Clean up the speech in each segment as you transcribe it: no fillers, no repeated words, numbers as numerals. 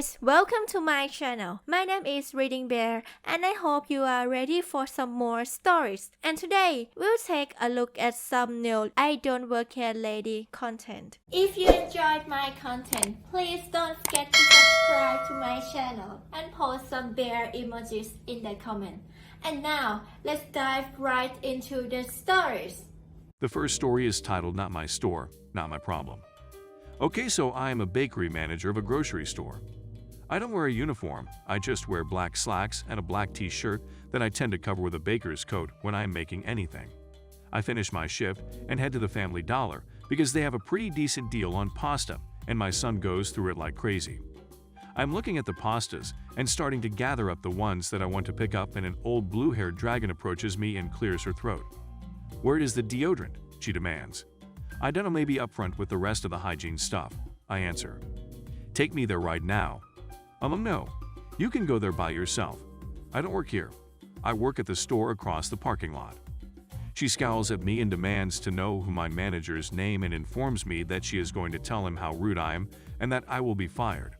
guys, welcome to my channel. My name is ReadingBear and I hope you are ready for some more stories. And today, we'll take a look at some new I Don't Work Here Lady content. If you enjoyed my content, please don't forget to subscribe to my channel and post some bear emojis in the comment. And now, let's dive right into the stories. The first story is titled Not My Store, Not My Problem. Okay, so I am a bakery manager of a grocery store. I don't wear a uniform, I just wear black slacks and a black t-shirt that I tend to cover with a baker's coat when I am making anything. I finish my shift and head to the Family Dollar because they have a pretty decent deal on pasta and my son goes through it like crazy. I'm looking at the pastas and starting to gather up the ones that I want to pick up and an old blue-haired dragon approaches me and clears her throat. "Where is the deodorant?" she demands. "I don't know, maybe up front with the rest of the hygiene stuff," I answer. "Take me there right now." No. You can go there by yourself. I don't work here. I work at the store across the parking lot." She scowls at me and demands to know my manager's name and informs me that she is going to tell him how rude I am and that I will be fired.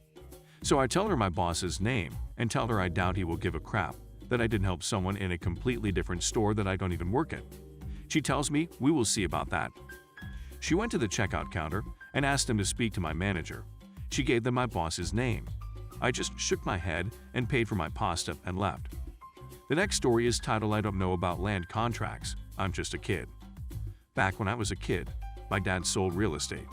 So I tell her my boss's name and tell her I doubt he will give a crap that I didn't help someone in a completely different store that I don't even work at. She tells me we will see about that. She went to the checkout counter and asked them to speak to my manager. She gave them my boss's name. I just shook my head and paid for my pasta and left. The next story is titled I Don't Know About Land Contracts, I'm Just a Kid. Back when I was a kid, my dad sold real estate.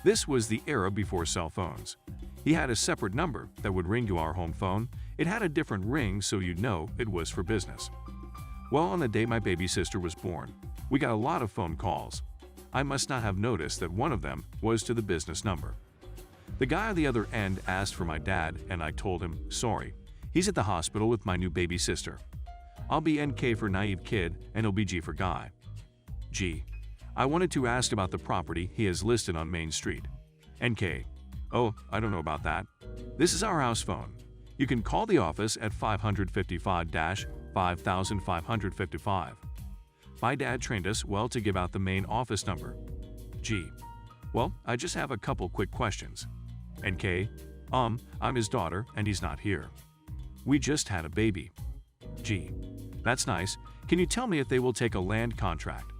This was the era before cell phones. He had a separate number that would ring to our home phone. It had a different ring so you'd know it was for business. Well, on the day my baby sister was born, we got a lot of phone calls. I must not have noticed that one of them was to the business number. The guy on the other end asked for my dad and I told him, sorry, he's at the hospital with my new baby sister. I'll be NK for naive kid and he'll be G for guy. G. I wanted to ask about the property he has listed on Main Street. NK. Oh, I don't know about that. This is our house phone. You can call the office at 555-5555. My dad trained us well to give out the main office number. G. Well, I just have a couple quick questions. NK. I'm his daughter and he's not here. We just had a baby. G. That's nice. Can you tell me if they will take a land contract?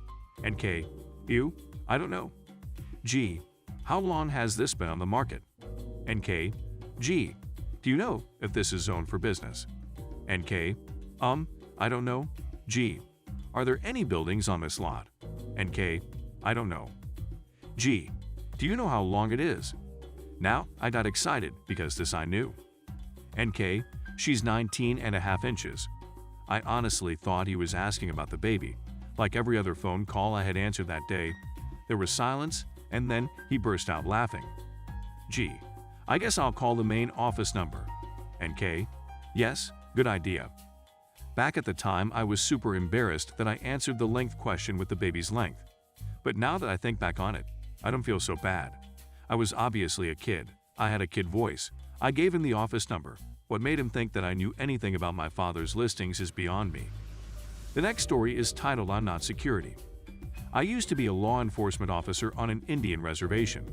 NK. You? I don't know. G. How long has this been on the market? NK. G. Do you know if this is zoned for business? NK. I don't know. G. Are there any buildings on this lot? NK. I don't know. G. Do you know how long it is? Now I got excited because this I knew. NK. She's 19.5 inches. I honestly thought he was asking about the baby. Like every other phone call I had answered that day, there was silence and then he burst out laughing. G. I guess I'll call the main office number. NK. Yes, good idea. Back at the time, I was super embarrassed that I answered the length question with the baby's length. But now that I think back on it, I don't feel so bad. I was obviously a kid. I had a kid voice. I gave him the office number. What made him think that I knew anything about my father's listings is beyond me. The next story is titled I'm Not Security. I used to be a law enforcement officer on an Indian reservation.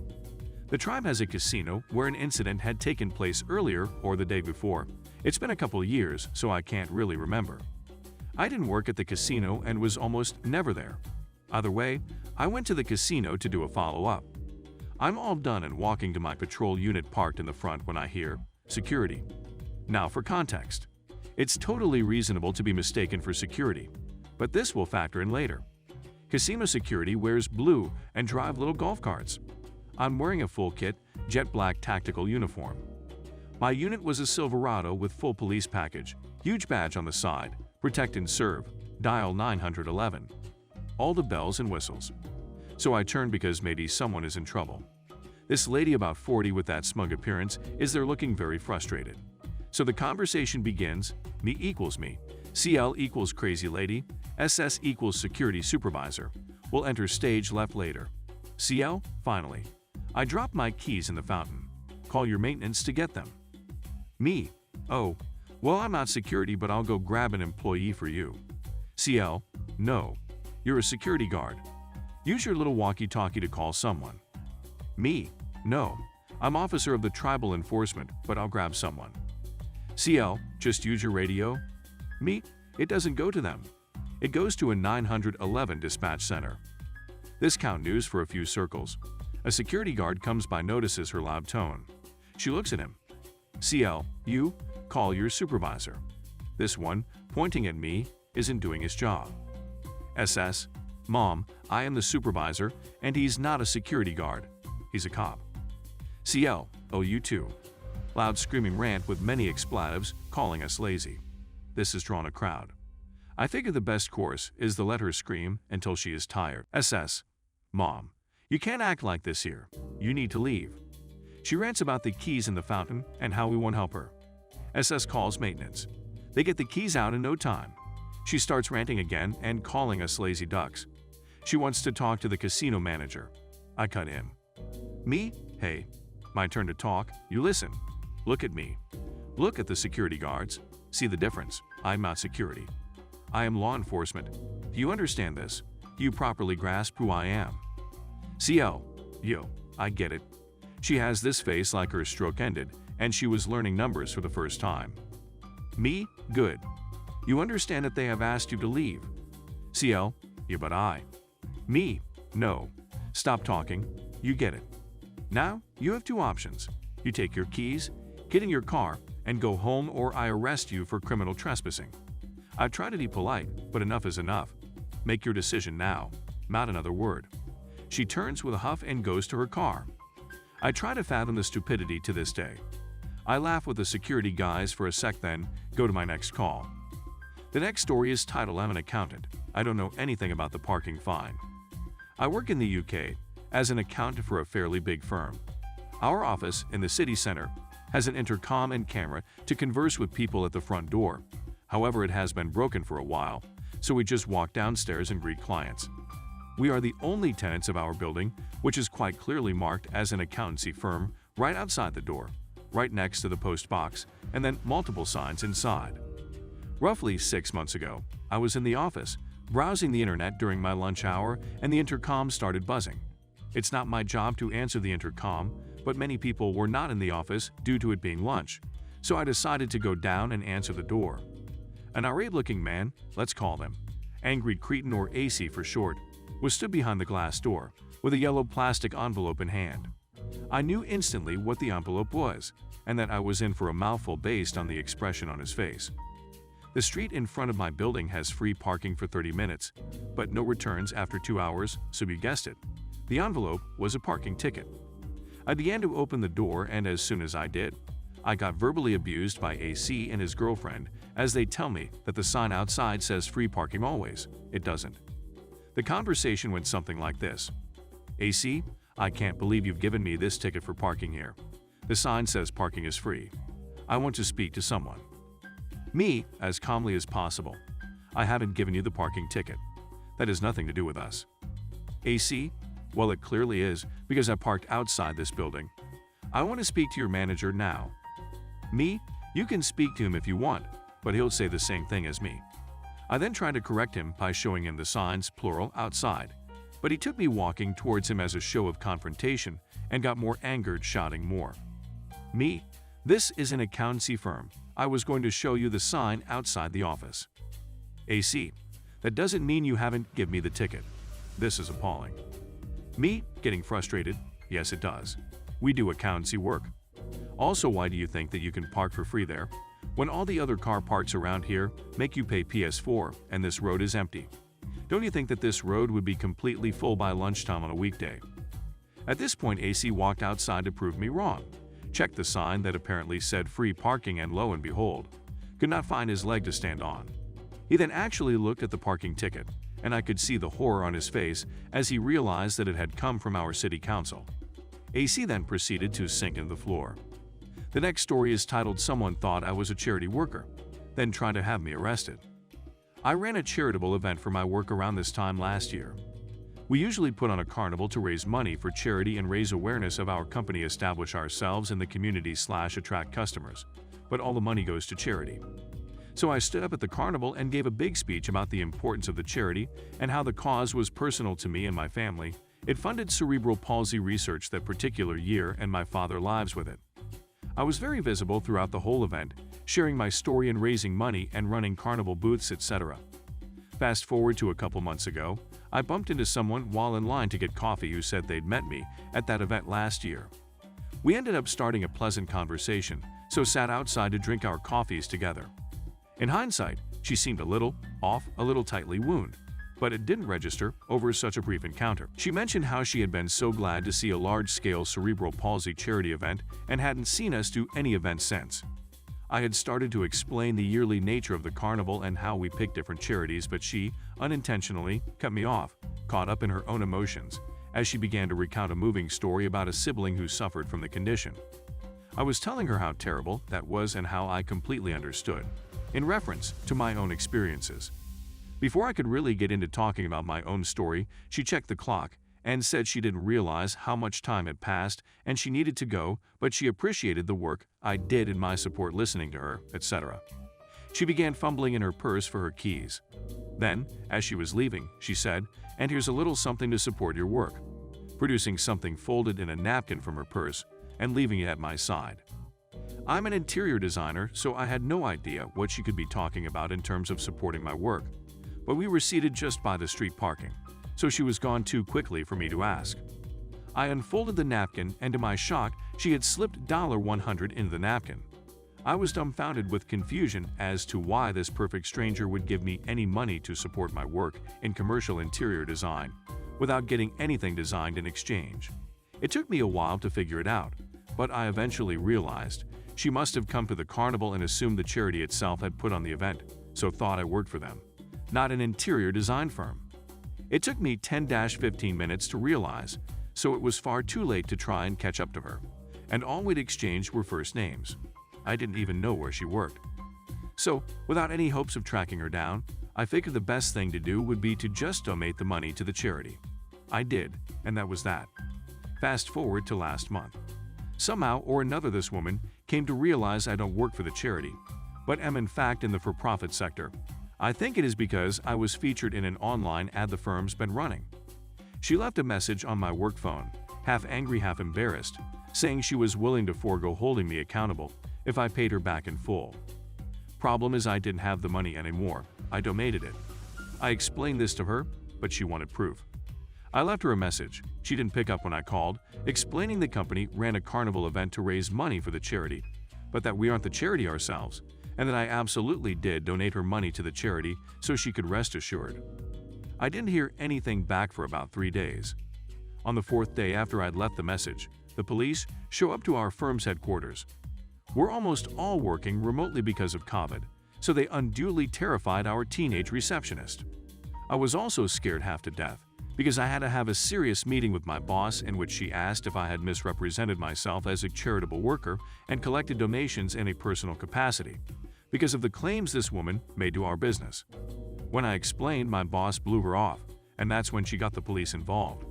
The tribe has a casino where an incident had taken place earlier or the day before. It's been a couple of years, so I can't really remember. I didn't work at the casino and was almost never there. Either way, I went to the casino to do a follow-up. I'm all done and walking to my patrol unit parked in the front when I hear, "Security." Now for context. It's totally reasonable to be mistaken for security, but this will factor in later. Casino security wears blue and drive little golf carts. I'm wearing a full kit, jet black tactical uniform. My unit was a Silverado with full police package, huge badge on the side, protect and serve, dial 911. All the bells and whistles. So I turned because maybe someone is in trouble. This lady about 40 with that smug appearance is there looking very frustrated. So the conversation begins, me equals me, CL equals crazy lady, SS equals security supervisor. We'll enter stage left later. CL, finally. I drop my keys in the fountain. Call your maintenance to get them. Me. Oh, well, I'm not security, but I'll go grab an employee for you. CL. No. You're a security guard. Use your little walkie-talkie to call someone. Me. No. I'm officer of the tribal enforcement, but I'll grab someone. CL, just use your radio. Me, it doesn't go to them. It goes to a 911 dispatch center. This count news for a few circles. A security guard comes by, notices her loud tone. She looks at him. CL, you, call your supervisor. This one, pointing at me, isn't doing his job. SS, Mom, I am the supervisor, and he's not a security guard. He's a cop. CL, oh you too. Loud screaming rant with many expletives, calling us lazy. This has drawn a crowd. I figure the best course is to let her scream until she is tired. SS, Mom, you can't act like this here. You need to leave. She rants about the keys in the fountain and how we won't help her. SS calls maintenance. They get the keys out in no time. She starts ranting again and calling us lazy ducks. She wants to talk to the casino manager. I cut in. Me? Hey, my turn to talk. You listen. Look at me. Look at the security guards. See the difference. I'm not security. I am law enforcement. Do you understand this? Do you properly grasp who I am? CL. Yo, I get it. She has this face like her stroke ended and she was learning numbers for the first time. Me? Good. You understand that they have asked you to leave. CL. Yeah, but I. Me? No. Stop talking. You get it. Now, you have two options. You take your keys, get in your car, and go home, or I arrest you for criminal trespassing. I've tried to be polite, but enough is enough. Make your decision now. Not another word. She turns with a huff and goes to her car. I try to fathom the stupidity to this day. I laugh with the security guys for a sec, then go to my next call. The next story is titled I'm an accountant. I don't know anything about the parking fine. I work in the UK as an accountant for a fairly big firm. Our office in the city center has an intercom and camera to converse with people at the front door. However, it has been broken for a while, so we just walk downstairs and greet clients. We are the only tenants of our building, which is quite clearly marked as an accountancy firm right outside the door, right next to the post box, and then multiple signs inside. Roughly 6 months ago, I was in the office, browsing the internet during my lunch hour, and the intercom started buzzing. It's not my job to answer the intercom, but many people were not in the office due to it being lunch, so I decided to go down and answer the door. An irate-looking man, let's call him Angry Cretin or AC for short, was stood behind the glass door with a yellow plastic envelope in hand. I knew instantly what the envelope was, and that I was in for a mouthful based on the expression on his face. The street in front of my building has free parking for 30 minutes, but no returns after 2 hours, so you guessed it. The envelope was a parking ticket. I began to open the door, and as soon as I did, I got verbally abused by AC and his girlfriend as they tell me that the sign outside says free parking always. It doesn't. The conversation went something like this. AC, I can't believe you've given me this ticket for parking here. The sign says parking is free. I want to speak to someone. Me, as calmly as possible. I haven't given you the parking ticket. That has nothing to do with us. AC, well, it clearly is, because I parked outside this building. I want to speak to your manager now. Me, you can speak to him if you want, but he'll say the same thing as me. I then tried to correct him by showing him the signs, plural, outside, but he took me walking towards him as a show of confrontation and got more angered, shouting more. Me, this is an accountancy firm. I was going to show you the sign outside the office. AC, that doesn't mean you haven't given me the ticket. This is appalling. Me, getting frustrated, yes it does. We do accountancy work. Also, why do you think that you can park for free there, when all the other car parks around here make you pay PS4 and this road is empty? Don't you think that this road would be completely full by lunchtime on a weekday? At this point, AC walked outside to prove me wrong, checked the sign that apparently said free parking, and lo and behold, could not find his leg to stand on. He then actually looked at the parking ticket, and I could see the horror on his face as he realized that it had come from our city council. AC then proceeded to sink into the floor. The next story is titled Someone Thought I Was a Charity Worker, then tried to have me arrested. I ran a charitable event for my work around this time last year. We usually put on a carnival to raise money for charity and raise awareness of our company, establish ourselves in the community / attract customers, but all the money goes to charity. So I stood up at the carnival and gave a big speech about the importance of the charity and how the cause was personal to me and my family, It funded cerebral palsy research that particular year, and my father lives with it. I was very visible throughout the whole event, sharing my story and raising money and running carnival booths, etc. Fast forward to a couple months ago, I bumped into someone while in line to get coffee who said they'd met me at that event last year. We ended up starting a pleasant conversation, so sat outside to drink our coffees together. In hindsight, she seemed a little off, a little tightly wound, but it didn't register over such a brief encounter. She mentioned how she had been so glad to see a large-scale cerebral palsy charity event and hadn't seen us do any event since. I had started to explain the yearly nature of the carnival and how we pick different charities, but she, unintentionally, cut me off, caught up in her own emotions, as she began to recount a moving story about a sibling who suffered from the condition. I was telling her how terrible that was and how I completely understood, in reference to my own experiences. Before I could really get into talking about my own story, she checked the clock and said she didn't realize how much time had passed and she needed to go, but she appreciated the work I did in my support listening to her, etc. She began fumbling in her purse for her keys. Then, as she was leaving, she said, "And here's a little something to support your work," producing something folded in a napkin from her purse and leaving it at my side. I'm an interior designer, so I had no idea what she could be talking about in terms of supporting my work, but we were seated just by the street parking, so she was gone too quickly for me to ask. I unfolded the napkin, and to my shock, she had slipped $100 into the napkin. I was dumbfounded with confusion as to why this perfect stranger would give me any money to support my work in commercial interior design, without getting anything designed in exchange. It took me a while to figure it out, but I eventually realized she must have come to the carnival and assumed the charity itself had put on the event, so thought I worked for them, not an interior design firm. It took me 10-15 minutes to realize, so it was far too late to try and catch up to her, and all we'd exchanged were first names. I didn't even know where she worked. So, without any hopes of tracking her down, I figured the best thing to do would be to just donate the money to the charity. I did, and that was that. Fast forward to last month. Somehow or another this woman came to realize I don't work for the charity, but am in fact in the for-profit sector. I think it is because I was featured in an online ad the firm's been running. She left a message on my work phone, half angry, half embarrassed, saying she was willing to forego holding me accountable if I paid her back in full. Problem is I didn't have the money anymore. I donated it. I explained this to her, but she wanted proof. I left her a message. She didn't pick up when I called, explaining the company ran a carnival event to raise money for the charity, but that we aren't the charity ourselves, and that I absolutely did donate her money to the charity so she could rest assured. I didn't hear anything back for about 3 days. On the 4th day after I'd left the message, the police show up to our firm's headquarters. We're almost all working remotely because of COVID, so they unduly terrified our teenage receptionist. I was also scared half to death because I had to have a serious meeting with my boss in which she asked if I had misrepresented myself as a charitable worker and collected donations in a personal capacity because of the claims this woman made to our business. When I explained, my boss blew her off, and that's when she got the police involved.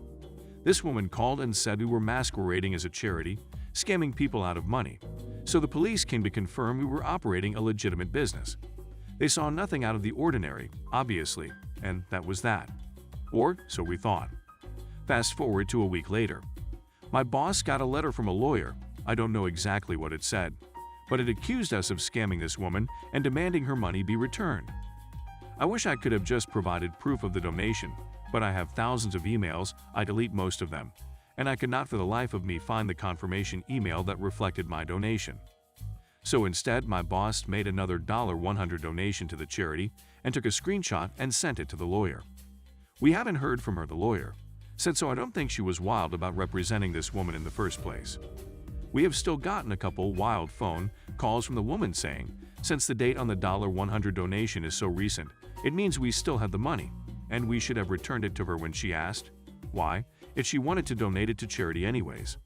This woman called and said we were masquerading as a charity, scamming people out of money, so the police came to confirm we were operating a legitimate business. They saw nothing out of the ordinary, obviously, and that was that. Or so we thought. Fast forward to a week later. My boss got a letter from a lawyer. I don't know exactly what it said, but it accused us of scamming this woman and demanding her money be returned. I wish I could have just provided proof of the donation, but I have thousands of emails. I delete most of them, and I could not for the life of me find the confirmation email that reflected my donation. So instead, my boss made another $100 donation to the charity and took a screenshot and sent it to the lawyer. We haven't heard from her, the lawyer said, so I don't think she was wild about representing this woman in the first place. We have still gotten a couple wild phone calls from the woman saying, since the date on the $100 donation is so recent, it means we still have the money, and we should have returned it to her when she asked. Why? If she wanted to donate it to charity anyways.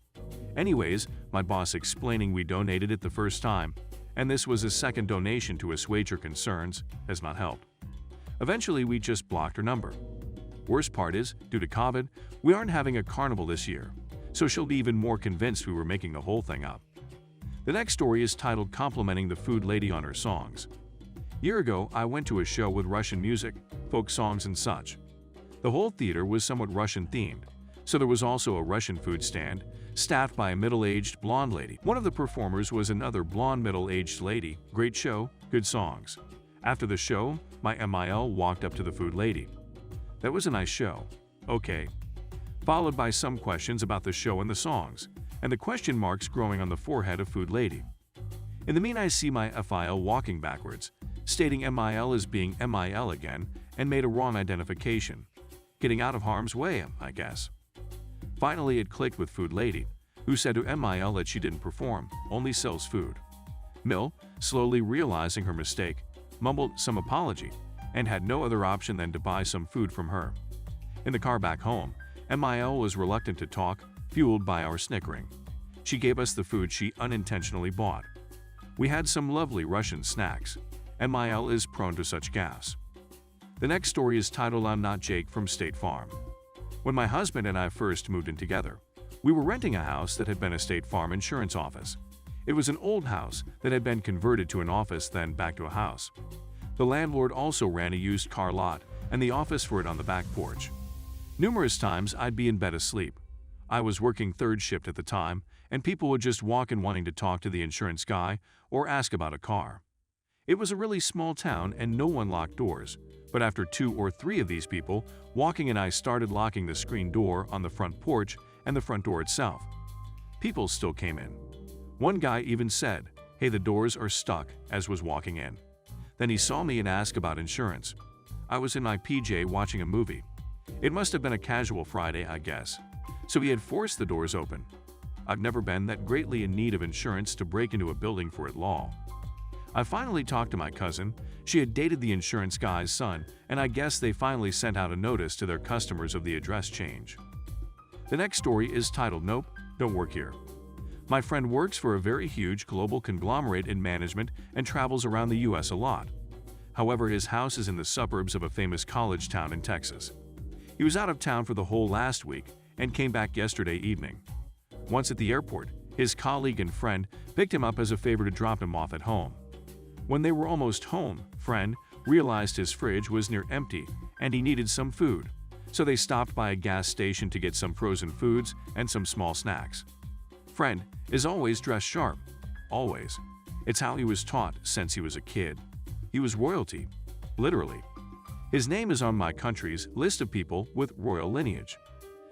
My boss explaining we donated it the first time, and this was a second donation to assuage her concerns, has not helped. Eventually, we just blocked her number. Worst part is, due to COVID, we aren't having a carnival this year, so she'll be even more convinced we were making the whole thing up. The next story is titled Complimenting the Food Lady on Her Songs. Year ago, I went to a show with Russian music, folk songs and such. The whole theater was somewhat Russian themed, So there was also a Russian food stand, staffed by a middle-aged blonde lady. One of the performers was another blonde middle-aged lady. Great show, good songs. After the show, my MIL walked up to the food lady. That was a nice show. Okay. Followed by some questions about the show and the songs, and the question marks growing on the forehead of food lady. In the mean, I see my FIL walking backwards, stating MIL as being MIL again, and made a wrong identification. Getting out of harm's way, I guess. Finally, it clicked with food lady, who said to MIL that she didn't perform, only sells food. Mill, slowly realizing her mistake, mumbled some apology, and had no other option than to buy some food from her. In the car back home, MIL was reluctant to talk, fueled by our snickering. She gave us the food she unintentionally bought. We had some lovely Russian snacks. MIL is prone to such gaffes. The next story is titled I'm Not Jake from State Farm. When my husband and I first moved in together, we were renting a house that had been a State Farm insurance office. It was an old house that had been converted to an office, then back to a house. The landlord also ran a used car lot and the office for it on the back porch. Numerous times I'd be in bed asleep. I was working third shift at the time, and people would just walk in wanting to talk to the insurance guy or ask about a car. It was a really small town and no one locked doors, but after 2 or 3 of these people walking in, I started locking the screen door on the front porch and the front door itself. People still came in. One guy even said, "Hey, the doors are stuck," as was walking in. Then he saw me and asked about insurance. I was in my PJ watching a movie. It must have been a casual Friday, I guess. So he had forced the doors open. I've never been that greatly in need of insurance to break into a building for it law. I finally talked to my cousin. She had dated the insurance guy's son, and I guess they finally sent out a notice to their customers of the address change. The next story is titled Nope, Don't Work Here. My friend works for a very huge global conglomerate in management and travels around the US a lot. However, his house is in the suburbs of a famous college town in Texas. He was out of town for the whole last week and came back yesterday evening. Once at the airport, his colleague and friend picked him up as a favor to drop him off at home. When they were almost home, friend realized his fridge was near empty and he needed some food, so they stopped by a gas station to get some frozen foods and some small snacks. Friend is always dressed sharp. Always. It's how he was taught since he was a kid. He was royalty. Literally. His name is on my country's list of people with royal lineage.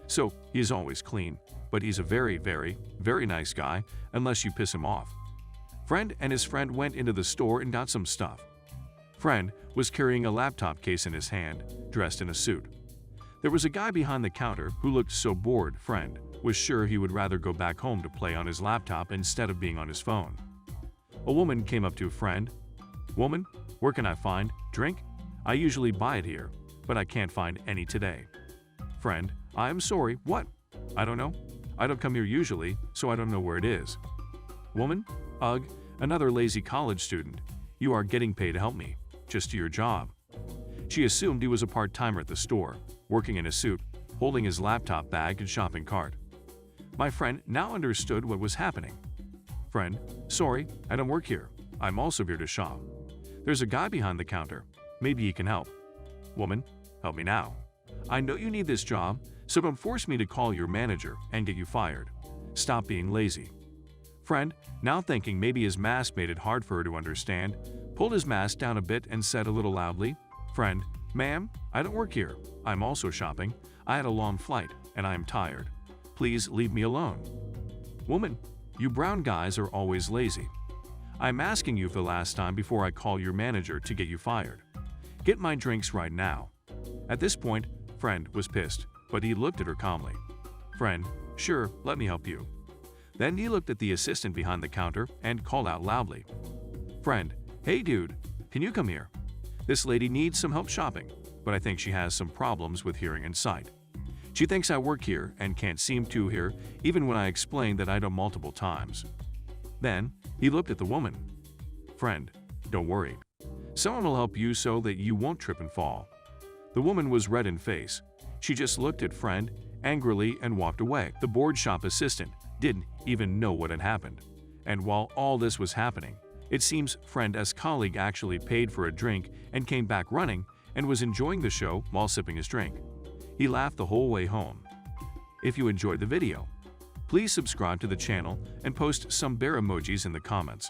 So, he is always clean, but he's a very, very, very nice guy unless you piss him off. Friend and his friend went into the store and got some stuff. Friend was carrying a laptop case in his hand, dressed in a suit. There was a guy behind the counter who looked so bored. Friend was sure he would rather go back home to play on his laptop instead of being on his phone. A woman came up to a friend. "Woman, where can I find drink? I usually buy it here, but I can't find any today." Friend, "I am sorry, what? I don't know. I don't come here usually, so I don't know where it is." Woman, "Ugh, another lazy college student. You are getting paid to help me. Just do your job." She assumed he was a part-timer at the store, working in a suit, holding his laptop bag and shopping cart. My friend now understood what was happening. Friend, "Sorry, I don't work here. I'm also here to shop. There's a guy behind the counter. Maybe he can help." Woman, "Help me now. I know you need this job, so don't force me to call your manager and get you fired. Stop being lazy." Friend, now thinking maybe his mask made it hard for her to understand, pulled his mask down a bit and said a little loudly, "Friend, ma'am, I don't work here. I'm also shopping. I had a long flight, and I am tired. Please leave me alone." Woman, "You brown guys are always lazy. I'm asking you for the last time before I call your manager to get you fired. Get my drinks right now." At this point, friend was pissed, but he looked at her calmly. Friend, "Sure, let me help you." Then he looked at the assistant behind the counter and called out loudly. Friend, "Hey dude, can you come here? This lady needs some help shopping, but I think she has some problems with hearing and sight. She thinks I work here and can't seem to hear even when I explain that I don't multiple times." Then he looked at the woman. Friend, "Don't worry. Someone will help you so that you won't trip and fall." The woman was red in face. She just looked at friend angrily and walked away. The board shop assistant didn't even know what had happened. And while all this was happening, it seems friend's colleague actually paid for a drink and came back running and was enjoying the show while sipping his drink. He laughed the whole way home. If you enjoyed the video, please subscribe to the channel and post some bear emojis in the comments.